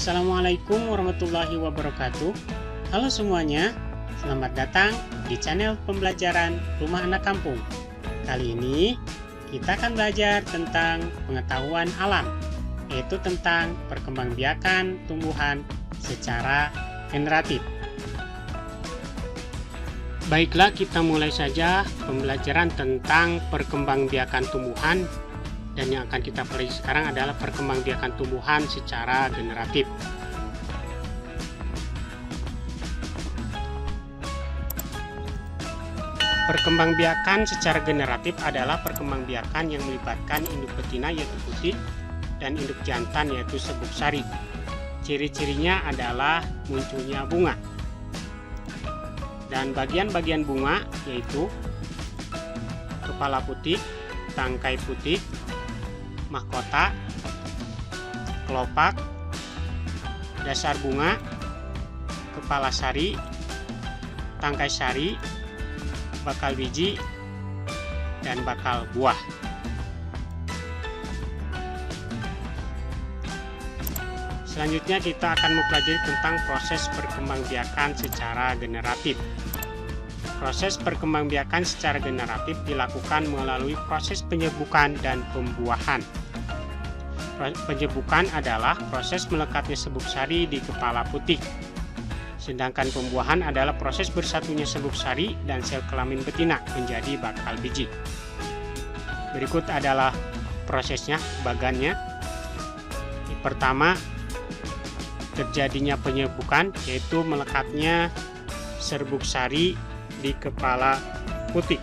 Assalamualaikum warahmatullahi wabarakatuh. Halo semuanya, selamat datang di channel pembelajaran Rumah Anak Kampung. Kali ini kita akan belajar tentang pengetahuan alam, yaitu tentang perkembangbiakan tumbuhan secara generatif. Baiklah, kita mulai saja pembelajaran tentang perkembangbiakan tumbuhan. Dan yang akan kita pelajari sekarang adalah perkembangbiakan tumbuhan secara generatif. Perkembangbiakan secara generatif adalah perkembangbiakan yang melibatkan induk betina yaitu putih dan induk jantan yaitu serbuk sari. Ciri-cirinya adalah munculnya bunga. Dan bagian-bagian bunga yaitu kepala putih, tangkai putih, mahkota, kelopak, dasar bunga, kepala sari, tangkai sari, bakal biji, dan bakal buah. Selanjutnya kita akan mempelajari tentang proses perkembangbiakan secara generatif. Proses perkembangbiakan secara generatif dilakukan melalui proses penyerbukan dan pembuahan. Penyerbukan adalah proses melekatnya serbuk sari di kepala putih. Sedangkan pembuahan adalah proses bersatunya serbuk sari dan sel kelamin betina menjadi bakal biji. Berikut adalah prosesnya, bagannya. Pertama, terjadinya penyerbukan, yaitu melekatnya serbuk sari di kepala putih.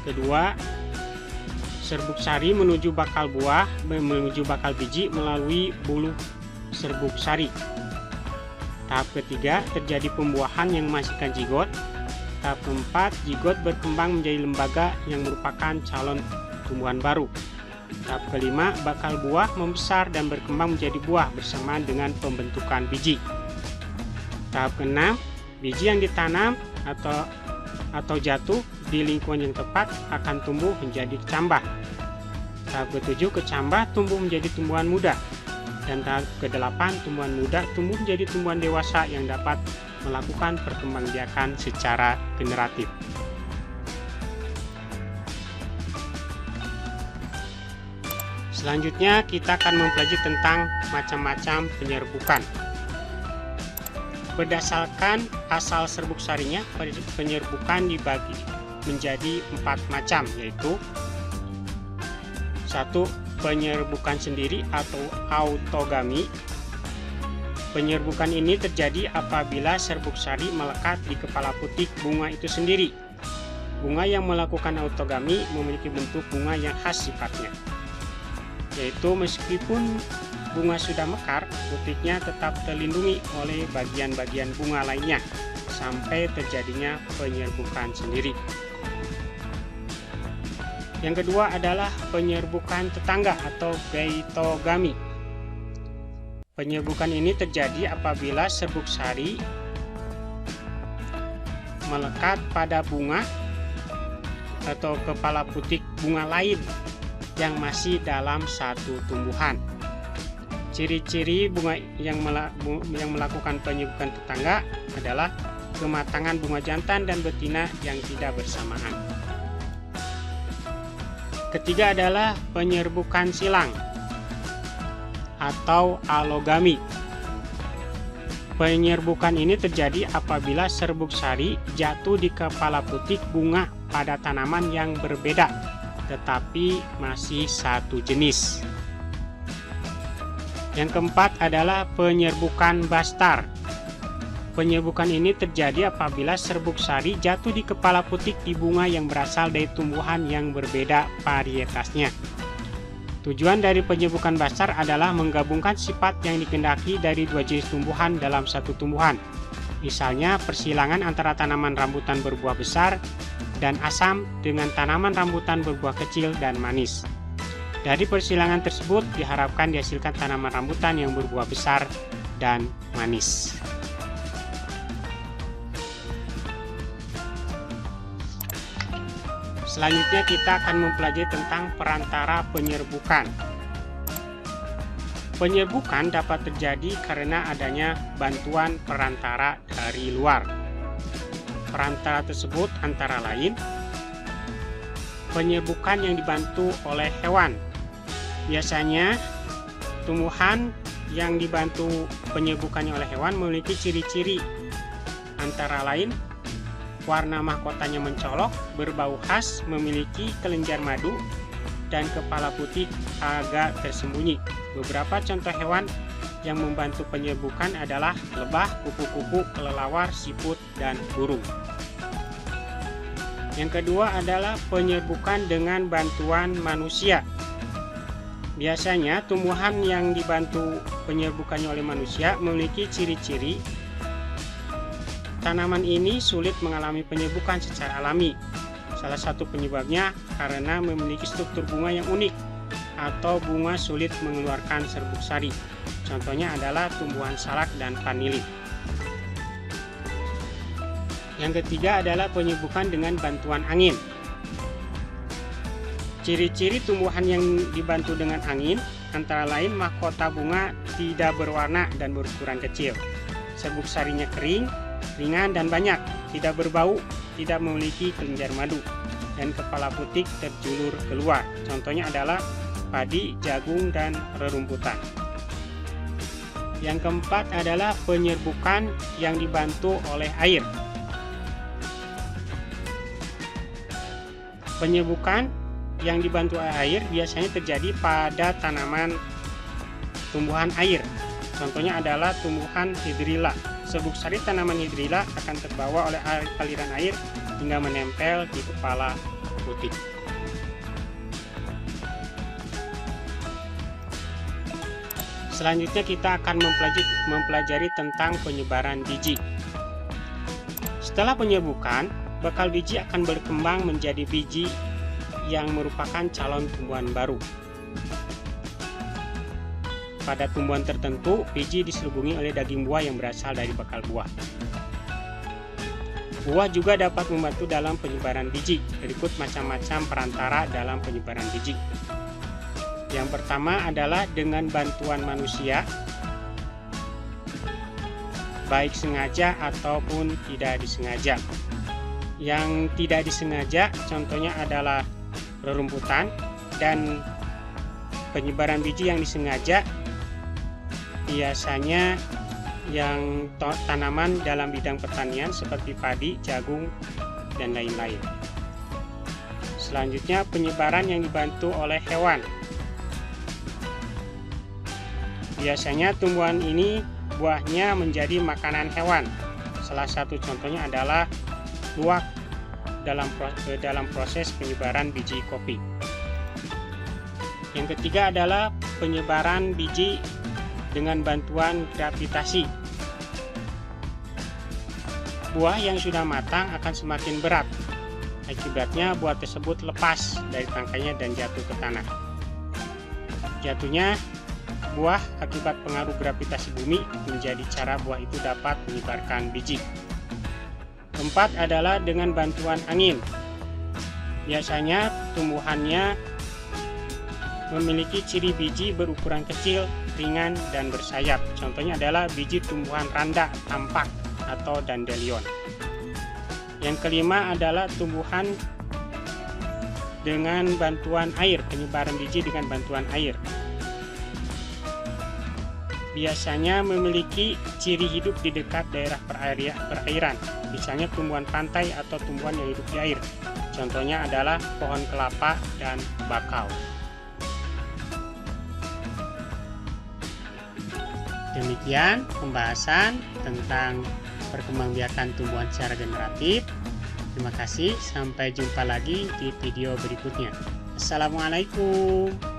Kedua, serbuk sari menuju bakal buah, menuju bakal biji melalui bulu serbuk sari. Tahap ketiga, terjadi pembuahan yang menghasilkan zigot. Tahap keempat, zigot berkembang menjadi lembaga yang merupakan calon tumbuhan baru. Tahap kelima, bakal buah membesar dan berkembang menjadi buah bersamaan dengan pembentukan biji. Tahap keenam, biji yang ditanam atau jatuh di lingkungan yang tepat akan tumbuh menjadi kecambah. Tahap ketujuh, kecambah tumbuh menjadi tumbuhan muda. Dan tahap kedelapan, tumbuhan muda tumbuh menjadi tumbuhan dewasa yang dapat melakukan perkembangbiakan secara generatif. Selanjutnya kita akan mempelajari tentang macam-macam penyerbukan. Berdasarkan asal serbuk sarinya, penyerbukan dibagi menjadi 4 macam, yaitu 1. Penyerbukan sendiri atau autogami. Penyerbukan ini terjadi apabila serbuk sari melekat di kepala putih bunga itu sendiri. Bunga yang melakukan autogami memiliki bentuk bunga yang khas sifatnya, yaitu meskipun bunga sudah mekar, putihnya tetap terlindungi oleh bagian-bagian bunga lainnya sampai terjadinya penyerbukan sendiri. Yang kedua adalah penyerbukan tetangga atau gaitogami. Penyerbukan ini terjadi apabila serbuk sari melekat pada bunga atau kepala putih bunga lain yang masih dalam satu tumbuhan. Ciri-ciri bunga yang melakukan penyerbukan tetangga adalah kematangan bunga jantan dan betina yang tidak bersamaan. Ketiga adalah penyerbukan silang atau alogami. Penyerbukan ini terjadi apabila serbuk sari jatuh di kepala putih bunga pada tanaman yang berbeda tetapi masih satu jenis. Yang keempat adalah penyerbukan bastar. Penyerbukan ini terjadi apabila serbuk sari jatuh di kepala putih di bunga yang berasal dari tumbuhan yang berbeda varietasnya. Tujuan dari penyerbukan bastar adalah menggabungkan sifat yang dikehendaki dari dua jenis tumbuhan dalam satu tumbuhan. Misalnya persilangan antara tanaman rambutan berbuah besar dan asam dengan tanaman rambutan berbuah kecil dan manis. Dari persilangan tersebut diharapkan dihasilkan tanaman rambutan yang berbuah besar dan manis. Selanjutnya kita akan mempelajari tentang perantara penyerbukan. Penyerbukan dapat terjadi karena adanya bantuan perantara dari luar. Perantara tersebut antara lain penyerbukan yang dibantu oleh hewan. Biasanya tumbuhan yang dibantu penyerbukannya oleh hewan memiliki ciri-ciri antara lain warna mahkotanya mencolok, berbau khas, memiliki kelenjar madu, dan kepala putih agak tersembunyi. Beberapa contoh hewan yang membantu penyerbukan adalah lebah, kupu-kupu, kelelawar, siput, dan burung. Yang kedua adalah penyerbukan dengan bantuan manusia. Biasanya tumbuhan yang dibantu penyerbukannya oleh manusia memiliki ciri-ciri tanaman ini sulit mengalami penyerbukan secara alami. Salah satu penyebabnya karena memiliki struktur bunga yang unik atau bunga sulit mengeluarkan serbuk sari. Contohnya adalah tumbuhan salak dan vanili. Yang ketiga adalah penyerbukan dengan bantuan angin. Ciri-ciri tumbuhan yang dibantu dengan angin antara lain mahkota bunga tidak berwarna dan berukuran kecil. Serbuk sarinya kering, ringan dan banyak, tidak berbau, tidak memiliki kelenjar madu, dan kepala putih terjulur keluar. Contohnya adalah padi, jagung, dan rerumputan. Yang keempat adalah penyerbukan yang dibantu oleh air. Penyerbukan yang dibantu oleh air biasanya terjadi pada tanaman tumbuhan air. Contohnya adalah tumbuhan hidrilla. Serbuk sari tanaman hidrilla akan terbawa oleh aliran air hingga menempel di kepala putih. Selanjutnya kita akan mempelajari tentang penyebaran biji. Setelah penyerbukan, bakal biji akan berkembang menjadi biji yang merupakan calon tumbuhan baru. Pada tumbuhan tertentu, biji diselubungi oleh daging buah yang berasal dari bakal buah. Buah juga dapat membantu dalam penyebaran biji. Berikut macam-macam perantara dalam penyebaran biji. Yang pertama adalah dengan bantuan manusia, baik sengaja ataupun tidak disengaja. Yang tidak disengaja contohnya adalah rerumputan, dan penyebaran biji yang disengaja biasanya yang tanaman dalam bidang pertanian seperti padi, jagung, dan lain-lain. Selanjutnya penyebaran yang dibantu oleh hewan. Biasanya tumbuhan ini buahnya menjadi makanan hewan. Salah satu contohnya adalah luwak dalam proses penyebaran biji kopi. Yang ketiga adalah penyebaran biji dengan bantuan gravitasi. Buah yang sudah matang akan semakin berat. Akibatnya buah tersebut lepas dari tangkainya dan jatuh ke tanah. Jatuhnya buah akibat pengaruh gravitasi bumi menjadi cara buah itu dapat menyebarkan biji. Keempat adalah dengan bantuan angin. Biasanya tumbuhannya memiliki ciri biji berukuran kecil, ringan, dan bersayap. Contohnya adalah biji tumbuhan randa, tampak, atau dandelion. Yang kelima adalah tumbuhan dengan bantuan air, penyebaran biji dengan bantuan air. Biasanya memiliki ciri hidup di dekat daerah perairan, misalnya tumbuhan pantai atau tumbuhan yang hidup di air. Contohnya adalah pohon kelapa dan bakau. Demikian pembahasan tentang perkembangbiakan tumbuhan secara generatif. Terima kasih, sampai jumpa lagi di video berikutnya. Assalamualaikum.